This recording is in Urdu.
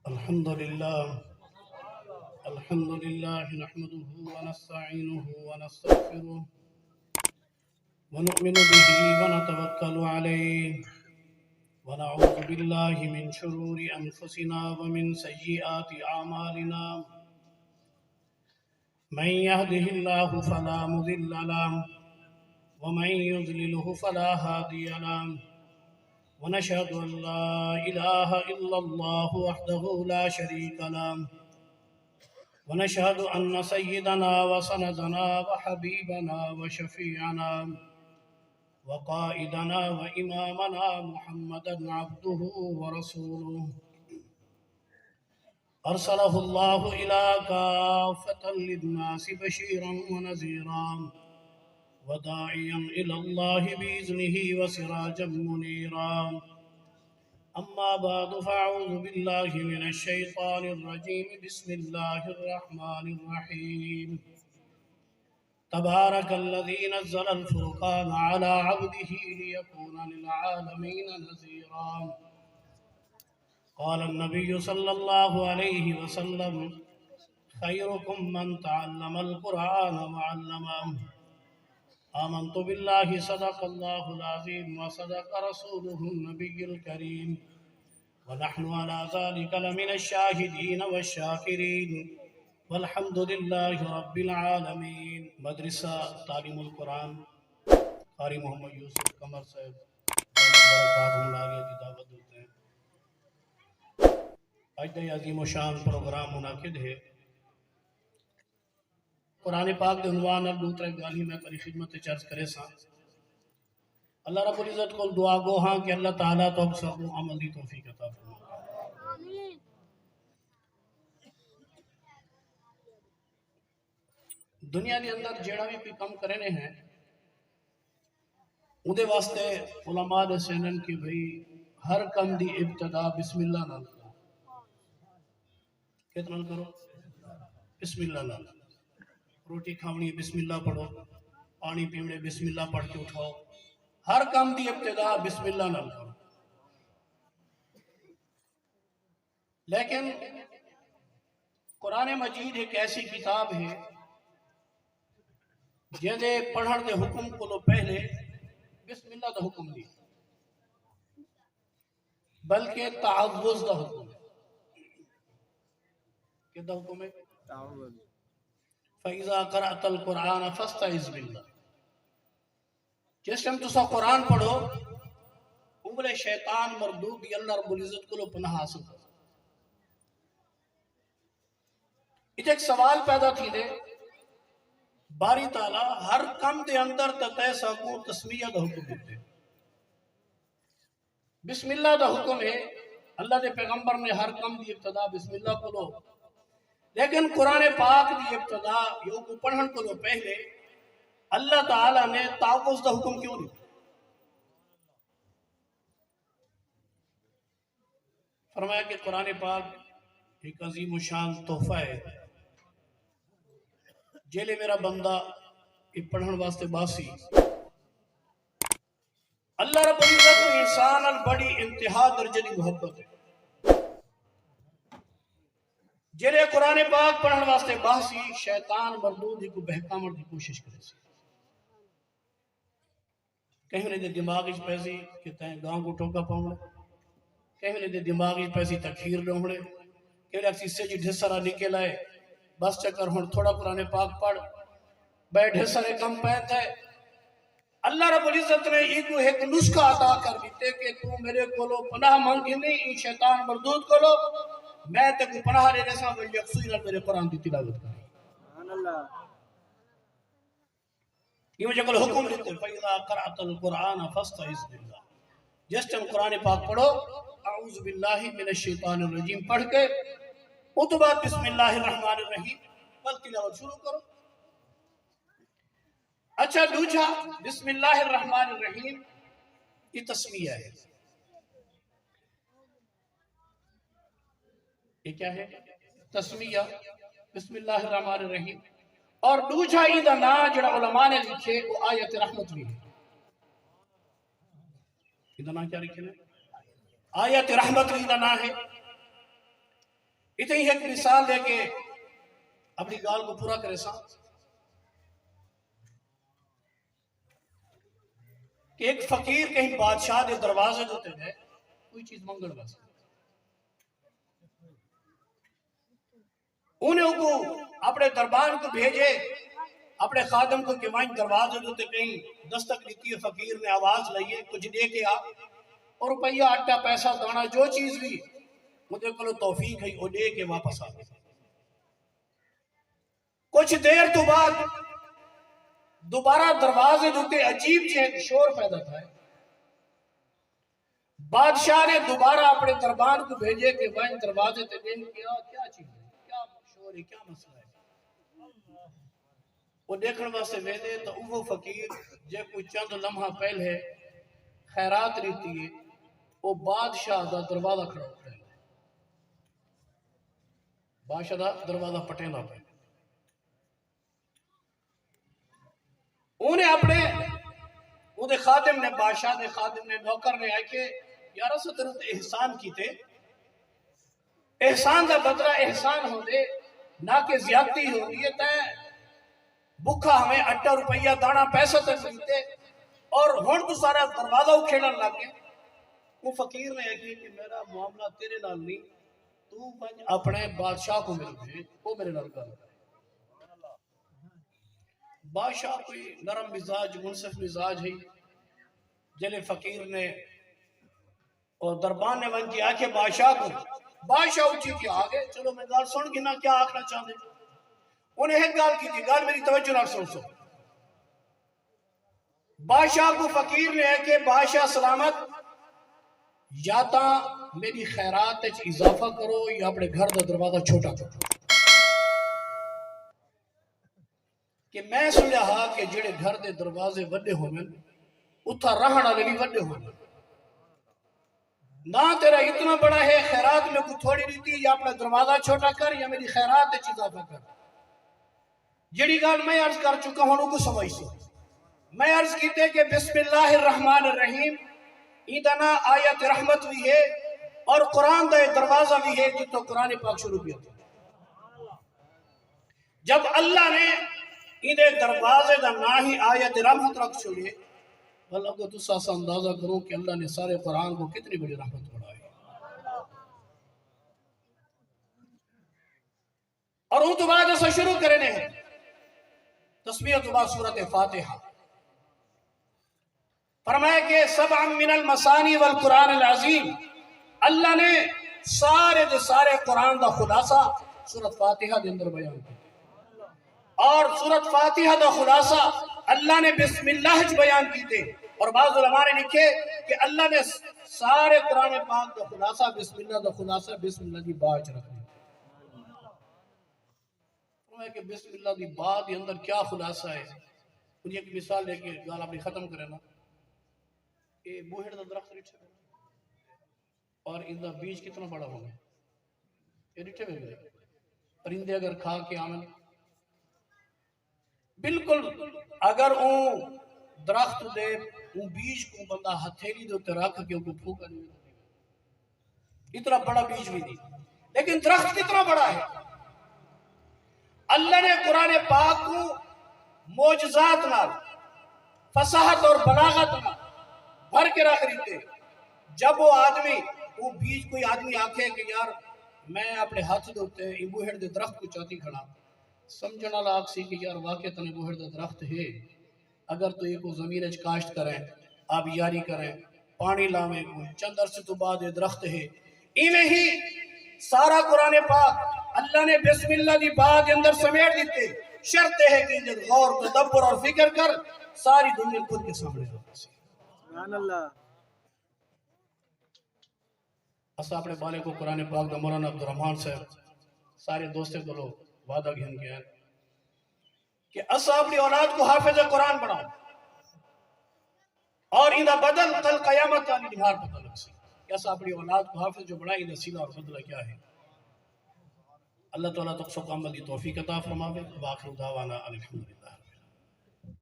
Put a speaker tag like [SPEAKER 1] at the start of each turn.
[SPEAKER 1] الحمد لله نحمده ونستعينه ونستغفره ونؤمن به ونتوكل عليه ونعوذ بالله من شرور أنفسنا ومن سيئات أعمالنا من يهده الله فلا مضل له ومن يضلله فلا هادي له ونشهد أن لا إله إلا الله وحده لا شريك له ونشهد أن سيدنا وسندنا وحبيبنا وشفيعنا وقائدنا وإمامنا محمدا عبده ورسوله أرسله الله إلى كافة للناس بشيرا ونذيرا وداعيا إلى الله بإذنه وسراجا منيرا أما بعد فأعوذ بالله من الشيطان الرجيم بسم الله الرحمن الرحيم تبارك الذي نزل الفرقان على عبده ليكون للعالمين نذيرا قال النبي صلى الله عليه وسلم خيركم من تعلم القرآن وعلمه آمنت بالله صدق الله العظيم وصدق رسوله النبي الكريم ونحن على ذلك لمن الشاهدين والشاكرين والحمد لله رب العالمین۔ مدرسہ تعلیم القرآن قاری محمد یوسف قمر صاحب برکاتہم لالیہ دی دعوت دیتے ہیں۔ آج دے عظیم و شان پروگرام منعقد ہے۔ قرآن پاک دے عنوان اب دوترے گالی میں پری خدمت چرچ کرے ساں۔ اللہ رب العزت کو دعا گو ہاں کہ اللہ تعالیٰ تو سب عمل دی توفیق عطا فرمائے۔ دنیا کے اندر جیڑا بھی کوئی کم کرنے ہیں اندے واسطے علماء دے سینن کہ بھئی ہر کم دی ابتدا بسم اللہ نال کرو۔ کتنا کرو؟ بسم اللہ نال۔ روٹی کھاونی بسم اللہ پڑھو، پانی پیونے بسم اللہ پڑھ کے اٹھاؤ، ہر کام دی ابتدا بسم اللہ نال کرو۔ لیکن قرآن مجید ایک ایسی کتاب ہے جیسے پڑھن دے حکم کو لو پہلے بسم اللہ دا حکم دی بلکہ تعوذ دا حکم ہے۔ کیا دا حکم ہے؟ تعوذ۔ فَإِذَا قَرَأْتَ الْقُرْآنَ فَاسْتَعِذْ بِاللَّهِ۔ جس ٹائم تسا قرآن پڑھو انگلے شیطان مردود دی اللہ رب العزت کو لو پناہ حاصل کر۔ اتنے ایک سوال پیدا تھی دے باری تعالیٰ ہر کم دے اندر تتے ساکو تسمیہ دا حکم دیتے۔ بسم اللہ دا حکم ہے، اللہ دے پیغمبر نے ہر کم دی ابتدا بسم اللہ کو لو، لیکن قرآن پاک دی ابتدا یو کو پڑھن کو لو پہلے اللہ تعالیٰ نے تعوذ دا حکم کیوں دیا؟ فرمایا کہ قرآن پاک ایک عظیم و شان تحفہ ہے، جیلے میرا بندہ یہ پڑھن واسطے باسی اللہ رب العزت انسان بڑی انتہا درجے دی محبت ہے۔ جیلے قرآن پاک پڑھن واسطے باسی شیطان مردود کو بہکامر دی کوشش کرے سی۔ کہیں نے دماغ اس پیسی کہ تین گاؤں کو ٹوکا پاؤں، کہیں نے دماغ اس پیسی تکھیر لوڑے، کہیں نے اکسی سے جی ڈھسرہ نکل آئے بس چکر ہون تھوڑا قرآن پاک پڑھ بیٹھ ڈھسرے کم پہنتا ہے۔ اللہ رب العزت نے ایک نسخہ عطا کر دیتے کہ تو میرے کو لو پناہ مانگی نہیں ان شیطان مردود کو لو، میں تے کو پناہ لے رسا وہ یکسوئی نہ میرے قرآن دی تلاوت کریں۔ یہ مجھے کل حکم دیتے فَإِذَا قَرَأْتَ الْقُرْآنَ فَاسْتَعِذْ بِاللَّهِ۔ جس ٹائم قرآن پاک پڑھو اعوذ باللہ من الشیطان الرجیم پڑھ کے تو بعد بسم اللہ الرحمن الرحیم پل تلاوت شروع کرو۔ اچھا دوجھا بسم اللہ الرحمن الرحیم یہ تسمیہ ہے۔ یہ کیا ہے؟ تسمیہ بسم اللہ الرحمن الرحیم۔ اور دوجھا ایدہ نا جڑا علماء نے لکھے وہ آیت رحمت بھی ہے۔ ایدہ نا کیا لکھے؟ آیت رحمت بھی ایدہ نا ہے۔ اتنے ہی ایک مثال دے کے اپنی گال کو پورا کرے سا کہ ایک فقیر کہیں بادشاہ دے دروازے ہوتے گئے کوئی چیز منگل بس انہیں کو اپنے دربار کو بھیجے اپنے خادم کو کہ وائن دروازے ہوتے کہیں دستک لیتی ہے فقیر نے آواز لئیے کچھ دے کے آ اور روپیہ آٹا پیسہ دانا جو چیز بھی مجھے کلو توفیق ہے وہ دے کے واپس آ گئے کچھ دیر تو بعد دوبارہ دروازے دھوتے عجیب چیز شور پیدا تھا بادشاہ نے دوبارہ اپنے دربار کو بھیجے کہ وائن دروازے تے دین کیا چیز ہے کیا شور ہے کیا مسئلہ ہے وہ دیکھنے واسطے ویدے تو وہ فقیر جے کوئی چند لمحہ پہلے خیرات رہتی ہے وہ بادشاہ دا دروازہ کھڑا ہوتا ہے بادشاہ دا دروازہ پٹینا پہ انہیں اپنے وہ خادم نے بادشاہ نے خادم نے نوکر نے آئے کہ یار اسے طرف احسان کیتے احسان دا بدلہ احسان ہو دے نہ کہ زیادتی ہو دیئے تے بکھا ہمیں 8 روپیہ دانا پیسہ تک لیتے اور ہون تو سارا دروازہ کھیلن لگ گئے وہ فقیر نے کہا کہ میرا معاملہ تیرے نال نہیں تو اپنے بادشاہ کو مل گئے وہ میرے نال کر بادشاہ کوئی نرم مزاج منصف مزاج ہے جلے فقیر نے اور دربان نے ون کی آکے بادشاہ کو بادشاہ اچھی کی آگے چلو میں گال سن گنا کیا آکھنا چاہتے انہیں ایک گال کی تھی گال میری توجہ نہ سن سو بادشاہ کو فقیر نے ہے کہ بادشاہ سلامت یا تا میری خیرات اضافہ کرو یا اپنے گھر دا دروازہ چھوٹا کرو کہ میں سنیا ہاں کہ جڑے گھر دے دروازے وڈے ہوئے اتھا رہنا لگی وڈے ہوئے نہ تیرا اتنا بڑا ہے خیرات میں کوئی تھوڑی رہتی یا اپنا دروازہ چھوٹا کر یا میری خیرات اضافہ کر جڑی گال میں عرض کر چکا ہوں کو سمجھ سو میں عرض کیتے کہ بسم اللہ الرحمن الرحیم ایدنا آیت رحمت بھی ہے اور قرآن دا دروازہ بھی ہے جتو قرآن پاک شروع کیا تھا جب اللہ نے ایدے دروازے دا نہ ہی آیت رحمت رکھ چھوڑے اللہ کو تو ساسا اندازہ کرو کہ اللہ نے سارے قرآن کو کتنی بڑی رحمت بڑھائی اور ان تو بعد ایسا شروع کرنے ہیں تسمیہ تو بعد سورت فاتحہ فرمایا کہ سبع من المثانی والقرآن العظیم اللہ نے سارے دے سارے قرآن دا خلاصہ سورت فاتحہ دے اندر بیان کیا اور سورت فاتحہ دا خلاصہ اللہ نے بسم اللہ بیان کیتے اور بعض علماء نے لکھے کہ اللہ نے سارے قرآن پاک دا خلاصہ بسم اللہ دا خلاصہ بسم اللہ دی باج رکھنے فرمایا کہ بسم اللہ دی باج دی اندر کیا خلاصہ ہے انہیں ایک مثال لے کے گال اپنی ختم کرے نا کہ بوہر دا درخت رٹھے اور ان دا بیج کتنا بڑا ہوگا یہ رٹھے ہوئے پرندے اگر کھا کے آمن بالکل اگر اون درخت دے اون بیج کو بندہ ہتھیلی دے تے رکھ کے کو پھونکا نہیں اتنا بڑا بیج بھی نہیں لیکن درخت کتنا بڑا ہے اللہ نے قرآن پاک کو معجزات نال فصاحت اور بلاغت نال بھر کے رکھ دیتے جب وہ آدمی وہ بیج کوئی آدمی آکھے کہ یار میں اپنے ہاتھ دوتے ہیں بوہر دے درخت کو چاہتی کھڑا سمجھنا لاغ سی کہ یار واقع تنے بوہر دے درخت ہے اگر تو یہ کو زمین اچ کاشت کریں آب یاری کریں پانی لاویں کوئی چند عرصے تو بعد یہ درخت ہے انہیں ہی سارا قرآن پاک اللہ نے بسم اللہ دی بعد اندر سمیٹ دیتے شرط ہے کہ جب غور تدبر اور فکر کر ساری دنیا خود کے سامنے ہوتی سی سبحان اللہ اسا اپنے بالے کو قرآن پاک دا مولانا عبدالرحمن صاحب سارے دوستے کو لوگ وعدہ گھن کے ہیں کہ اسا اپنی اولاد کو حافظ قرآن بناؤ اور اندہ بدل کل قیامت والی نہار پتہ لگ سی کہ اسا اپنی اولاد کو حافظ جو بنائی اندہ سیدھا اور بدلہ کیا ہے اللہ تعالیٰ تقصق عمل کی توفیق عطا فرماوے واخر دعوانا الحمدللہ